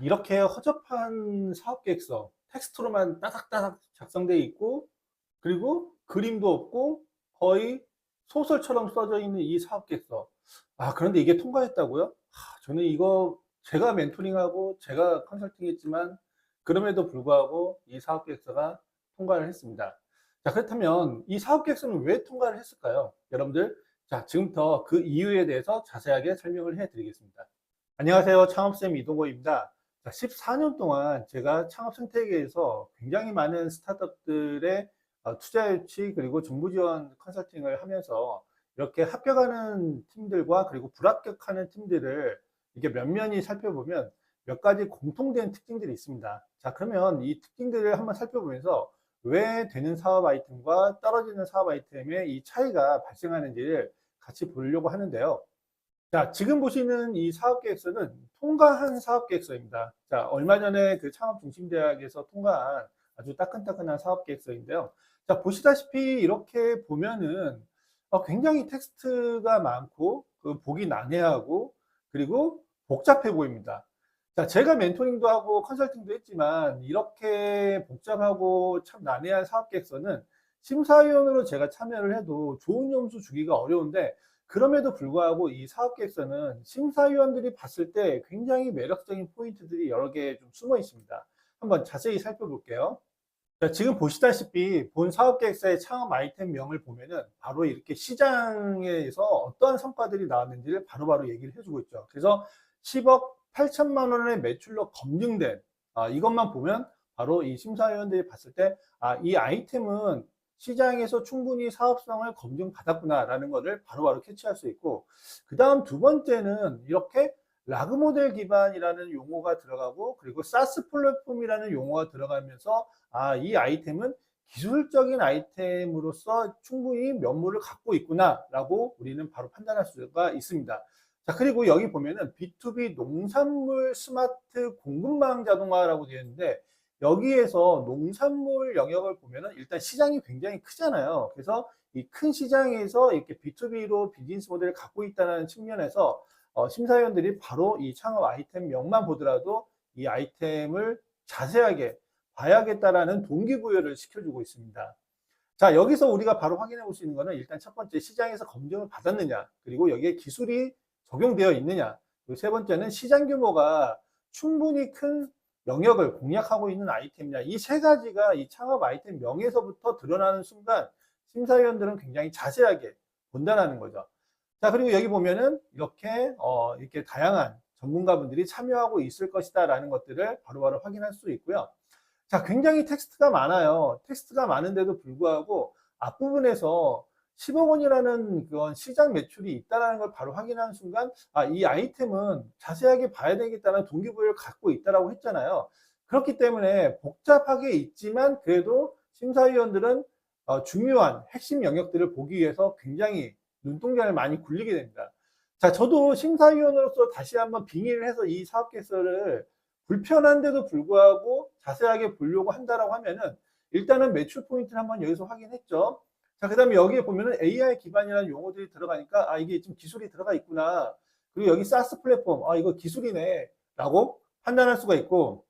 이렇게 허접한 사업계획서 텍스트로만 따닥따닥 작성되어 있고, 그리고 그림도 없고 거의 소설처럼 써져 있는 이 사업계획서. 그런데 이게 통과했다고요? 저는 이거 제가 멘토링하고 제가 컨설팅했지만 그럼에도 불구하고 이 사업계획서가 통과를 했습니다. 자, 그렇다면 이 사업계획서는 왜 통과를 했을까요? 여러분들, 자, 지금부터 그 이유에 대해서 자세하게 설명을 해 드리겠습니다. 안녕하세요. 창업쌤 이동호입니다. 자, 14년 동안 제가 창업 생태계에서 굉장히 많은 스타트업들의 투자 유치 그리고 정부 지원 컨설팅을 하면서 이렇게 합격하는 팀들과 그리고 불합격하는 팀들을 이렇게 면면히 살펴보면 몇 가지 공통된 특징들이 있습니다. 자, 그러면 이 특징들을 한번 살펴보면서 왜 되는 사업 아이템과 떨어지는 사업 아이템의 이 차이가 발생하는지를 같이 보려고 하는데요. 자, 지금 보시는 이 사업계획서는 통과한 사업계획서입니다. 자, 얼마 전에 그 창업중심대학에서 통과한 아주 따끈따끈한 사업계획서인데요. 자, 보시다시피 이렇게 보면은 굉장히 텍스트가 많고 보기 난해하고 그리고 복잡해 보입니다. 자, 제가 멘토링도 하고 컨설팅도 했지만 이렇게 복잡하고 참 난해한 사업계획서는 심사위원으로 제가 참여를 해도 좋은 점수 주기가 어려운데, 그럼에도 불구하고 이 사업계획서는 심사위원들이 봤을 때 굉장히 매력적인 포인트들이 여러 개 좀 숨어 있습니다. 한번 자세히 살펴볼게요. 자, 지금 보시다시피 본 사업계획서의 창업 아이템명을 보면은 바로 이렇게 시장에서 어떠한 성과들이 나왔는지를 바로바로 얘기를 해주고 있죠. 그래서 10억 8천만 원의 매출로 검증된 이것만 보면 바로 이 심사위원들이 봤을 때 이 아이템은 시장에서 충분히 사업성을 검증받았구나라는 것을 바로바로 캐치할 수 있고, 그 다음 두 번째는 이렇게 라그 모델 기반이라는 용어가 들어가고 그리고 사스 플랫폼이라는 용어가 들어가면서 이 아이템은 기술적인 아이템으로서 충분히 면모를 갖고 있구나라고 우리는 바로 판단할 수가 있습니다. 자, 그리고 여기 보면은 B2B 농산물 스마트 공급망 자동화라고 되어 있는데, 여기에서 농산물 영역을 보면은 일단 시장이 굉장히 크잖아요. 그래서 이 큰 시장에서 이렇게 B2B로 비즈니스 모델을 갖고 있다는 측면에서 심사위원들이 바로 이 창업 아이템명만 보더라도 이 아이템을 자세하게 봐야겠다라는 동기부여를 시켜주고 있습니다. 자, 여기서 우리가 바로 확인해 볼 수 있는 거는 일단 첫 번째, 시장에서 검증을 받았느냐, 그리고 여기에 기술이 적용되어 있느냐, 그리고 세 번째는 시장 규모가 충분히 큰 영역을 공략하고 있는 아이템이냐. 이 세 가지가 이 창업 아이템 명에서부터 드러나는 순간 심사위원들은 굉장히 자세하게 본다는 거죠. 자, 그리고 여기 보면은 이렇게 다양한 전문가분들이 참여하고 있을 것이다라는 것들을 바로바로 확인할 수 있고요. 자, 굉장히 텍스트가 많아요. 텍스트가 많은데도 불구하고 앞부분에서 10억 원이라는 그런 시장 매출이 있다는 걸 바로 확인하는 순간 이 아이템은 자세하게 봐야 되겠다는 동기부여를 갖고 있다라고 했잖아요. 그렇기 때문에 복잡하게 있지만 그래도 심사위원들은 중요한 핵심 영역들을 보기 위해서 굉장히 눈동자를 많이 굴리게 됩니다. 자, 저도 심사위원으로서 다시 한번 빙의를 해서 이 사업계획서를 불편한데도 불구하고 자세하게 보려고 한다라고 하면은 일단은 매출 포인트를 한번 여기서 확인했죠. 자, 그 다음에 여기에 보면은 AI 기반이라는 용어들이 들어가니까 이게 좀 기술이 들어가 있구나. 그리고 여기 사스 플랫폼, 이거 기술이네 라고 판단할 수가 있고,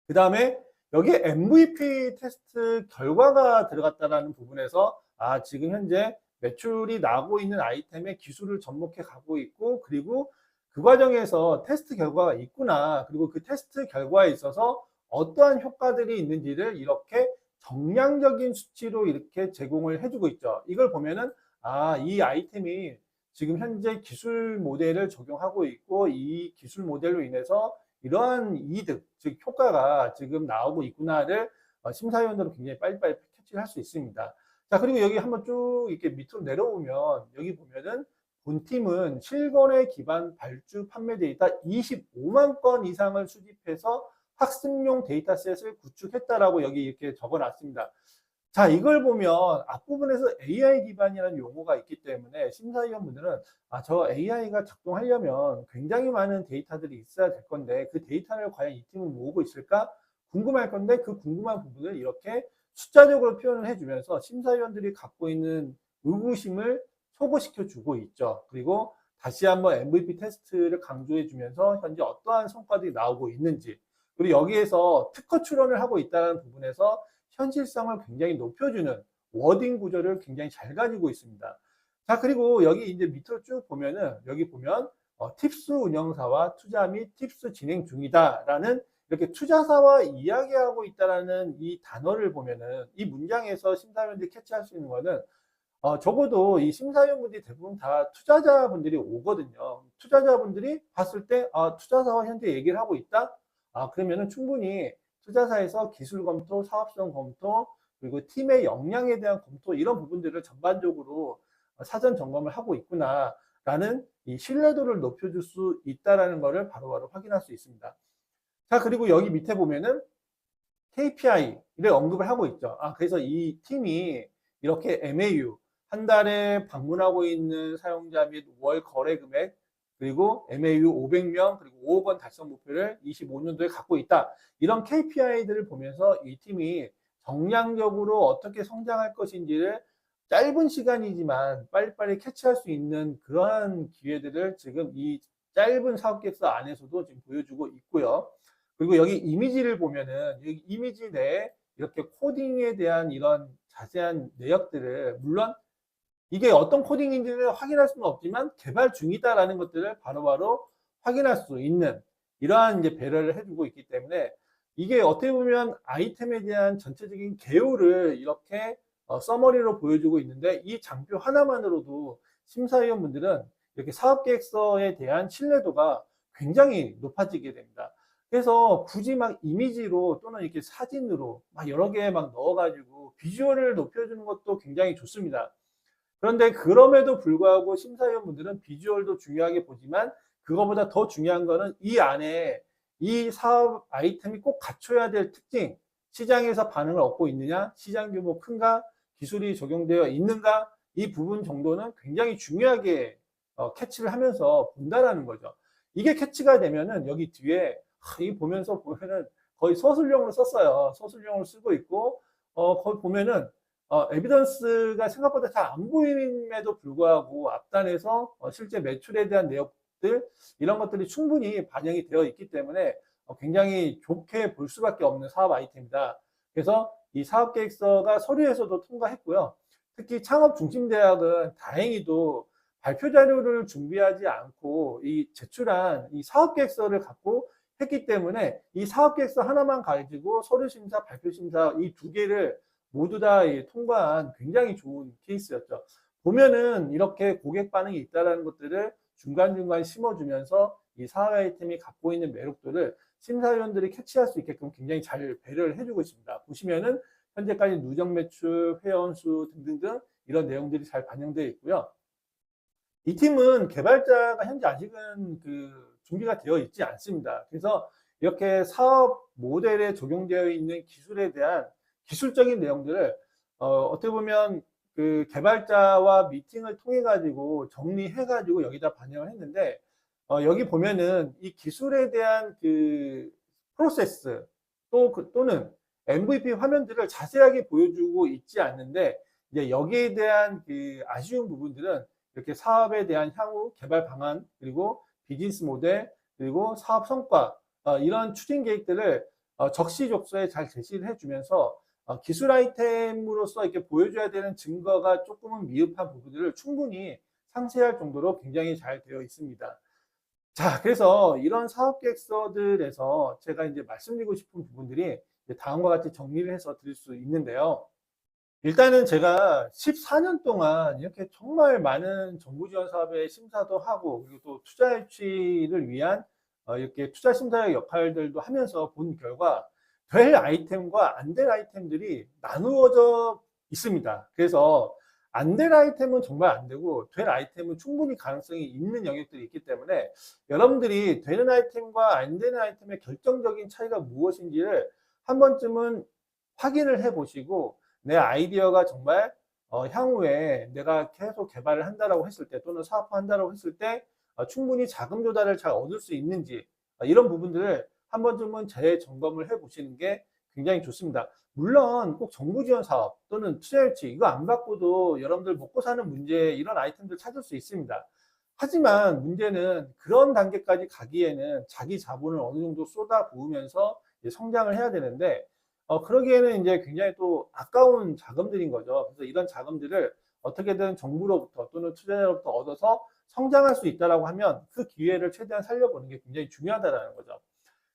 그 다음에 여기에 MVP 테스트 결과가 들어갔다라는 부분에서 지금 현재 매출이 나고 있는 아이템의 기술을 접목해 가고 있고, 그리고 그 과정에서 테스트 결과가 있구나, 그리고 그 테스트 결과에 있어서 어떠한 효과들이 있는지를 이렇게 정량적인 수치로 이렇게 제공을 해주고 있죠. 이걸 보면은 이 아이템이 지금 현재 기술 모델을 적용하고 있고 이 기술 모델로 인해서 이러한 이득, 즉 효과가 지금 나오고 있구나를 심사위원들은 굉장히 빨리빨리 캐치를 할 수 있습니다. 자, 그리고 여기 한번 쭉 이렇게 밑으로 내려오면 여기 보면은 본팀은 실거래 기반 발주 판매 데이터 25만 건 이상을 수집해서 학습용 데이터셋을 구축했다라고 여기 이렇게 적어 놨습니다. 자, 이걸 보면 앞부분에서 AI 기반이라는 용어가 있기 때문에 심사위원분들은 저 AI가 작동하려면 굉장히 많은 데이터들이 있어야 될 건데 그 데이터를 과연 이 팀은 모으고 있을까 궁금할 건데, 그 궁금한 부분을 이렇게 숫자적으로 표현을 해주면서 심사위원들이 갖고 있는 의구심을 소거시켜 주고 있죠. 그리고 다시 한번 MVP 테스트를 강조해 주면서 현재 어떠한 성과들이 나오고 있는지, 그리고 여기에서 특허 출원을 하고 있다는 부분에서 현실성을 굉장히 높여주는 워딩 구조를 굉장히 잘 가지고 있습니다. 자, 그리고 여기 이제 밑으로 쭉 보면은, 여기 보면 팁스 운영사와 투자 및 팁스 진행 중이다라는, 이렇게 투자사와 이야기하고 있다라는 이 단어를 보면은, 이 문장에서 심사위원들이 캐치할 수 있는 거는, 적어도 이 심사위원분들이 대부분 다 투자자분들이 오거든요. 투자자분들이 봤을 때, 투자사와 현재 얘기를 하고 있다? 그러면은 충분히 투자사에서 기술 검토, 사업성 검토, 그리고 팀의 역량에 대한 검토, 이런 부분들을 전반적으로 사전 점검을 하고 있구나라는 이 신뢰도를 높여줄 수 있다라는 것을 바로바로 확인할 수 있습니다. 자, 그리고 여기 밑에 보면은 KPI를 언급을 하고 있죠. 그래서 이 팀이 이렇게 MAU, 한 달에 방문하고 있는 사용자 및 월 거래 금액, 그리고 MAU 500명, 그리고 5억 원 달성 목표를 25년도에 갖고 있다. 이런 KPI들을 보면서 이 팀이 정량적으로 어떻게 성장할 것인지를 짧은 시간이지만 빨리빨리 캐치할 수 있는 그러한 기회들을 지금 이 짧은 사업계획서 안에서도 지금 보여주고 있고요. 그리고 여기 이미지를 보면은, 여기 이미지 내에 이렇게 코딩에 대한 이런 자세한 내역들을, 물론 이게 어떤 코딩인지를 확인할 수는 없지만 개발 중이다라는 것들을 바로바로 확인할 수 있는 이러한 이제 배려를 해주고 있기 때문에, 이게 어떻게 보면 아이템에 대한 전체적인 개요를 이렇게 서머리로 보여주고 있는데, 이 장표 하나만으로도 심사위원분들은 이렇게 사업계획서에 대한 신뢰도가 굉장히 높아지게 됩니다. 그래서 굳이 막 이미지로 또는 이렇게 사진으로 막 여러 개 막 넣어가지고 비주얼을 높여주는 것도 굉장히 좋습니다. 그런데 그럼에도 불구하고 심사위원분들은 비주얼도 중요하게 보지만, 그거보다 더 중요한 거는 이 안에 이 사업 아이템이 꼭 갖춰야 될 특징, 시장에서 반응을 얻고 있느냐, 시장 규모 큰가, 기술이 적용되어 있는가, 이 부분 정도는 굉장히 중요하게 캐치를 하면서 본다라는 거죠. 이게 캐치가 되면은 여기 뒤에 이 보면서 보면은 거의 서술형으로 썼어요. 서술형으로 쓰고 있고, 거기 보면은 에비던스가 생각보다 잘 안 보임에도 불구하고 앞단에서 실제 매출에 대한 내역들, 이런 것들이 충분히 반영이 되어 있기 때문에 굉장히 좋게 볼 수밖에 없는 사업 아이템이다. 그래서 이 사업계획서가 서류에서도 통과했고요. 특히 창업중심대학은 다행히도 발표 자료를 준비하지 않고 이 제출한 이 사업계획서를 갖고 했기 때문에, 이 사업계획서 하나만 가지고 서류심사, 발표심사 이 두 개를 모두 다 통과한 굉장히 좋은 케이스였죠. 보면은 이렇게 고객 반응이 있다는 것들을 중간중간 심어주면서 이 사업 아이템이 갖고 있는 매력도를 심사위원들이 캐치할 수 있게끔 굉장히 잘 배려를 해주고 있습니다. 보시면은 현재까지 누적 매출, 회원 수 등등등 이런 내용들이 잘 반영되어 있고요. 이 팀은 개발자가 현재 아직은 준비가 되어 있지 않습니다. 그래서 이렇게 사업 모델에 적용되어 있는 기술에 대한 기술적인 내용들을 어떻게 보면 개발자와 미팅을 통해 가지고 정리해 가지고 여기다 반영을 했는데, 여기 보면은 이 기술에 대한 프로세스 또는 MVP 화면들을 자세하게 보여주고 있지 않는데, 이제 여기에 대한 아쉬운 부분들은 이렇게 사업에 대한 향후 개발 방안, 그리고 비즈니스 모델, 그리고 사업 성과, 이런 추진 계획들을 적시적소에 잘 제시를 해주면서 기술 아이템으로서 이렇게 보여줘야 되는 증거가 조금은 미흡한 부분들을 충분히 상세할 정도로 굉장히 잘 되어 있습니다. 자, 그래서 이런 사업계획서들에서 제가 이제 말씀드리고 싶은 부분들이 다음과 같이 정리를 해서 드릴 수 있는데요. 일단은 제가 14년 동안 이렇게 정말 많은 정부 지원 사업의 심사도 하고, 그리고 또 투자 유치를 위한 이렇게 투자 심사의 역할들도 하면서 본 결과, 될 아이템과 안 될 아이템들이 나누어져 있습니다. 그래서 안 될 아이템은 정말 안 되고, 될 아이템은 충분히 가능성이 있는 영역들이 있기 때문에, 여러분들이 되는 아이템과 안 되는 아이템의 결정적인 차이가 무엇인지를 한 번쯤은 확인을 해 보시고, 내 아이디어가 정말 향후에 내가 계속 개발을 한다라고 했을 때, 또는 사업화한다라고 했을 때 충분히 자금 조달을 잘 얻을 수 있는지, 이런 부분들을 한 번쯤은 재점검을 해 보시는 게 굉장히 좋습니다. 물론 꼭 정부 지원 사업 또는 투자 유치 이거 안 받고도 여러분들 먹고 사는 문제, 이런 아이템들 찾을 수 있습니다. 하지만 문제는 그런 단계까지 가기에는 자기 자본을 어느 정도 쏟아부으면서 이제 성장을 해야 되는데, 그러기에는 이제 굉장히 또 아까운 자금들인 거죠. 그래서 이런 자금들을 어떻게든 정부로부터 또는 투자자로부터 얻어서 성장할 수 있다라고 하면 그 기회를 최대한 살려보는 게 굉장히 중요하다라는 거죠.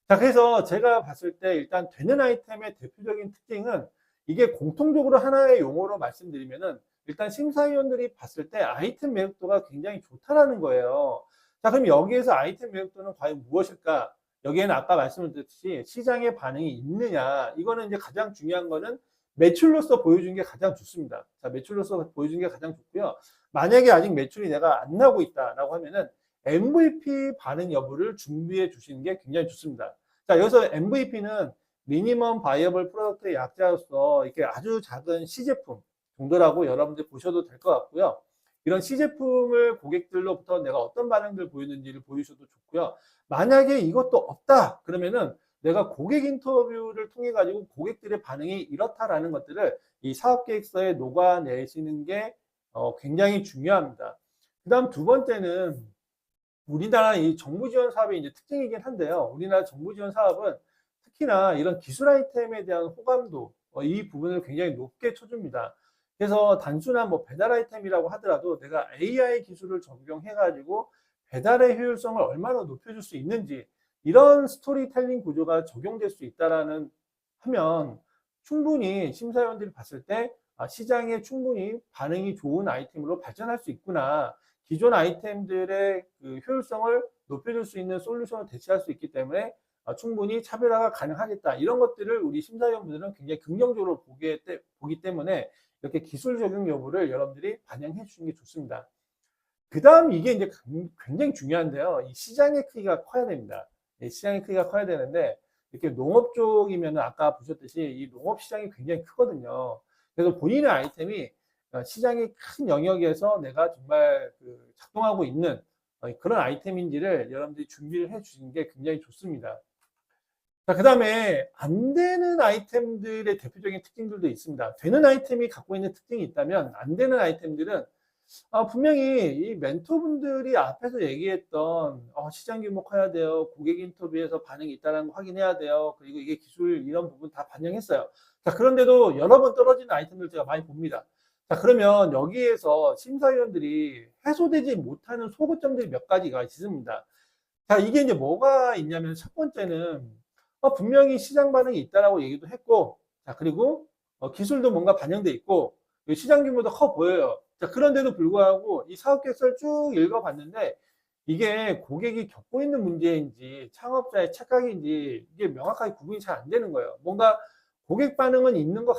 자, 그래서 제가 봤을 때 일단 되는 아이템의 대표적인 특징은, 이게 공통적으로 하나의 용어로 말씀드리면은, 일단 심사위원들이 봤을 때 아이템 매력도가 굉장히 좋다라는 거예요. 자, 그럼 여기에서 아이템 매력도는 과연 무엇일까? 여기에는 아까 말씀드렸듯이 시장의 반응이 있느냐, 이거는 이제 가장 중요한 거는 매출로서 보여준 게 가장 좋습니다. 자, 매출로서 보여준 게 가장 좋고요. 만약에 아직 매출이 내가 안 나고 있다라고 하면은 MVP 반응 여부를 준비해 주시는 게 굉장히 좋습니다. 자, 여기서 MVP는 미니멈 바이어블 프로덕트의 약자로서 이렇게 아주 작은 시제품 정도라고 여러분들 보셔도 될 것 같고요. 이런 시제품을 고객들로부터 내가 어떤 반응들 보이는지를 보여주셔도 좋고요. 만약에 이것도 없다 그러면은 내가 고객 인터뷰를 통해 가지고 고객들의 반응이 이렇다라는 것들을 이 사업계획서에 녹아내시는 게 굉장히 중요합니다. 그 다음 두 번째는, 우리나라 이 정부 지원 사업의 이제 특징이긴 한데요. 우리나라 정부 지원 사업은 특히나 이런 기술 아이템에 대한 호감도, 이 부분을 굉장히 높게 쳐줍니다. 그래서 단순한 뭐 배달 아이템이라고 하더라도 내가 AI 기술을 적용해가지고 배달의 효율성을 얼마나 높여줄 수 있는지, 이런 스토리텔링 구조가 적용될 수 있다라는 하면 충분히 심사위원들이 봤을 때 시장에 충분히 반응이 좋은 아이템으로 발전할 수 있구나. 기존 아이템들의 그 효율성을 높여줄 수 있는 솔루션을 대체할 수 있기 때문에 충분히 차별화가 가능하겠다. 이런 것들을 우리 심사위원분들은 굉장히 긍정적으로 보기 때문에 이렇게 기술 적용 여부를 여러분들이 반영해 주시는 게 좋습니다. 그 다음 이게 이제 굉장히 중요한데요. 이 시장의 크기가 커야 됩니다. 시장의 크기가 커야 되는데, 이렇게 농업 쪽이면 아까 보셨듯이 이 농업 시장이 굉장히 크거든요. 그래서 본인의 아이템이 시장이 큰 영역에서 내가 정말 작동하고 있는 그런 아이템인지를 여러분들이 준비를 해 주시는 게 굉장히 좋습니다. 자, 그 다음에 안 되는 아이템들의 대표적인 특징들도 있습니다. 되는 아이템이 갖고 있는 특징이 있다면, 안 되는 아이템들은 분명히 이 멘토분들이 앞에서 얘기했던 시장 규모 커야 돼요. 고객 인터뷰에서 반응이 있다는 거 확인해야 돼요. 그리고 이게 기술 이런 부분 다 반영했어요. 자, 그런데도 여러 번 떨어지는 아이템들 제가 많이 봅니다. 자, 그러면 여기에서 심사위원들이 해소되지 못하는 소구점들이 몇 가지가 있습니다. 자, 이게 이제 뭐가 있냐면, 첫 번째는 분명히 시장 반응이 있다라고 얘기도 했고, 자, 그리고 기술도 뭔가 반영돼 있고 시장 규모도 커 보여요. 자, 그런데도 불구하고 이 사업 계획서를 쭉 읽어봤는데, 이게 고객이 겪고 있는 문제인지 창업자의 착각인지 이게 명확하게 구분이 잘 안 되는 거예요. 뭔가 고객 반응은 있는 것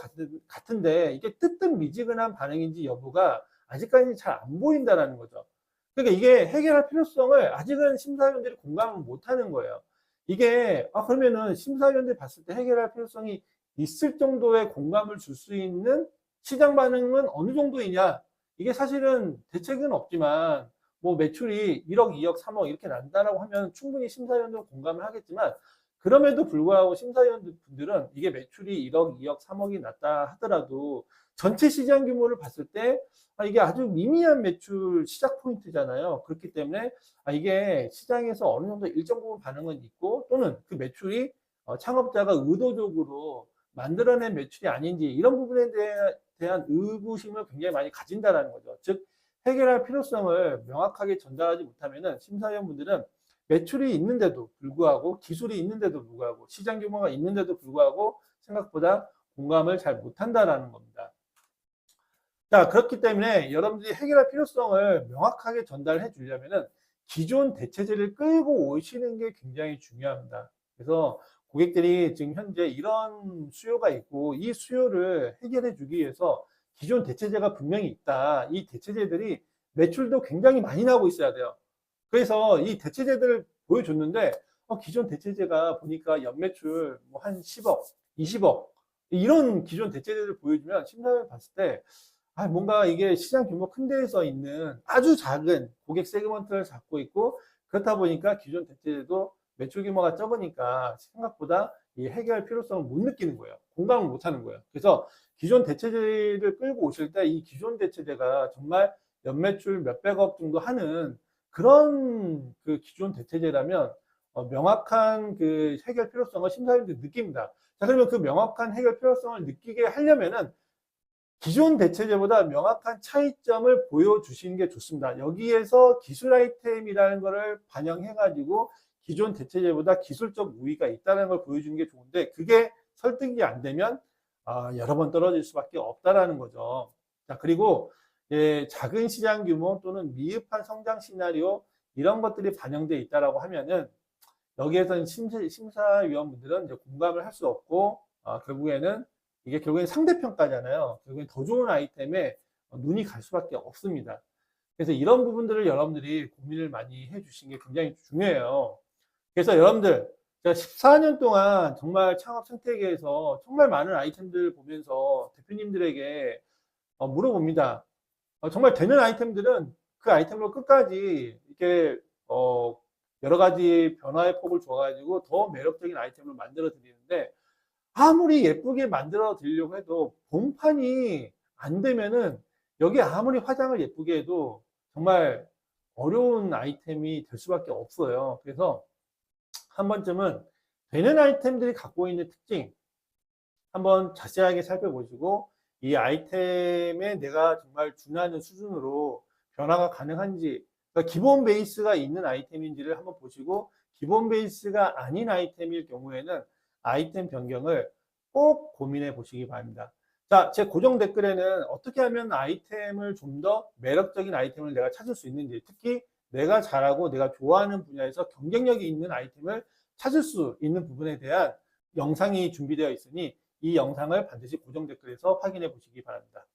같은데 이게 뜨뜻미지근한 반응인지 여부가 아직까지 잘 안 보인다라는 거죠. 그러니까 이게 해결할 필요성을 아직은 심사위원들이 공감을 못 하는 거예요. 이게 그러면은 심사위원들이 봤을 때 해결할 필요성이 있을 정도의 공감을 줄 수 있는 시장 반응은 어느 정도이냐? 이게 사실은 대책은 없지만 뭐 매출이 1억, 2억, 3억 이렇게 난다라고 하면 충분히 심사위원들은 공감을 하겠지만, 그럼에도 불구하고 심사위원들은 이게 매출이 1억, 2억, 3억이 났다 하더라도 전체 시장 규모를 봤을 때 이게 아주 미미한 매출 시작 포인트잖아요. 그렇기 때문에 이게 시장에서 어느 정도 일정 부분 반응은 있고, 또는 그 매출이 창업자가 의도적으로 만들어낸 매출이 아닌지, 이런 부분에 대한 의구심을 굉장히 많이 가진다라는 거죠. 즉, 해결할 필요성을 명확하게 전달하지 못하면은 심사위원분들은 매출이 있는데도 불구하고, 기술이 있는데도 불구하고, 시장 규모가 있는데도 불구하고 생각보다 공감을 잘 못한다라는 겁니다. 자, 그렇기 때문에 여러분들이 해결할 필요성을 명확하게 전달해 주려면은 기존 대체제를 끌고 오시는 게 굉장히 중요합니다. 그래서 고객들이 지금 현재 이런 수요가 있고, 이 수요를 해결해 주기 위해서 기존 대체제가 분명히 있다. 이 대체제들이 매출도 굉장히 많이 나오고 있어야 돼요. 그래서 이 대체제들을 보여줬는데, 기존 대체제가 보니까 연매출 뭐 한 10억, 20억, 이런 기존 대체제들을 보여주면 심사위원이 봤을 때 뭔가 이게 시장 규모 큰 데에서 있는 아주 작은 고객 세그먼트를 잡고 있고, 그렇다 보니까 기존 대체제도 매출 규모가 적으니까 생각보다 이 해결 필요성을 못 느끼는 거예요. 공감을 못 하는 거예요. 그래서 기존 대체제를 끌고 오실 때 이 기존 대체제가 정말 연매출 몇백억 정도 하는 그런 그 기존 대체제라면 명확한 그 해결 필요성을 심사위원들이 느낍니다. 자, 그러면 그 명확한 해결 필요성을 느끼게 하려면은 기존 대체제보다 명확한 차이점을 보여주시는 게 좋습니다. 여기에서 기술 아이템이라는 것을 반영해가지고 기존 대체제보다 기술적 우위가 있다는 걸 보여주는 게 좋은데, 그게 설득이 안 되면 여러 번 떨어질 수밖에 없다라는 거죠. 자, 그리고 작은 시장 규모 또는 미흡한 성장 시나리오, 이런 것들이 반영되어 있다라고 하면은 여기에서는 심사위원분들은 이제 공감을 할 수 없고, 결국에는 이게 결국엔 상대평가잖아요. 결국엔 더 좋은 아이템에 눈이 갈 수밖에 없습니다. 그래서 이런 부분들을 여러분들이 고민을 많이 해주신 게 굉장히 중요해요. 그래서 여러분들, 제가 14년 동안 정말 창업 생태계에서 정말 많은 아이템들 보면서 대표님들에게 물어봅니다. 정말 되는 아이템들은 그 아이템으로 끝까지 이렇게 여러 가지 변화의 폭을 줘가지고 더 매력적인 아이템을 만들어 드리는데, 아무리 예쁘게 만들어 드리려고 해도 본판이 안 되면은 여기 아무리 화장을 예쁘게 해도 정말 어려운 아이템이 될 수밖에 없어요. 그래서 한 번쯤은 되는 아이템들이 갖고 있는 특징 한번 자세하게 살펴보시고, 이 아이템에 내가 정말 준하는 수준으로 변화가 가능한지, 그러니까 기본 베이스가 있는 아이템인지를 한번 보시고, 기본 베이스가 아닌 아이템일 경우에는 아이템 변경을 꼭 고민해 보시기 바랍니다. 자, 제 고정 댓글에는 어떻게 하면 아이템을 좀 더 매력적인 아이템을 내가 찾을 수 있는지, 특히 내가 잘하고 내가 좋아하는 분야에서 경쟁력이 있는 아이템을 찾을 수 있는 부분에 대한 영상이 준비되어 있으니 이 영상을 반드시 고정 댓글에서 확인해 보시기 바랍니다.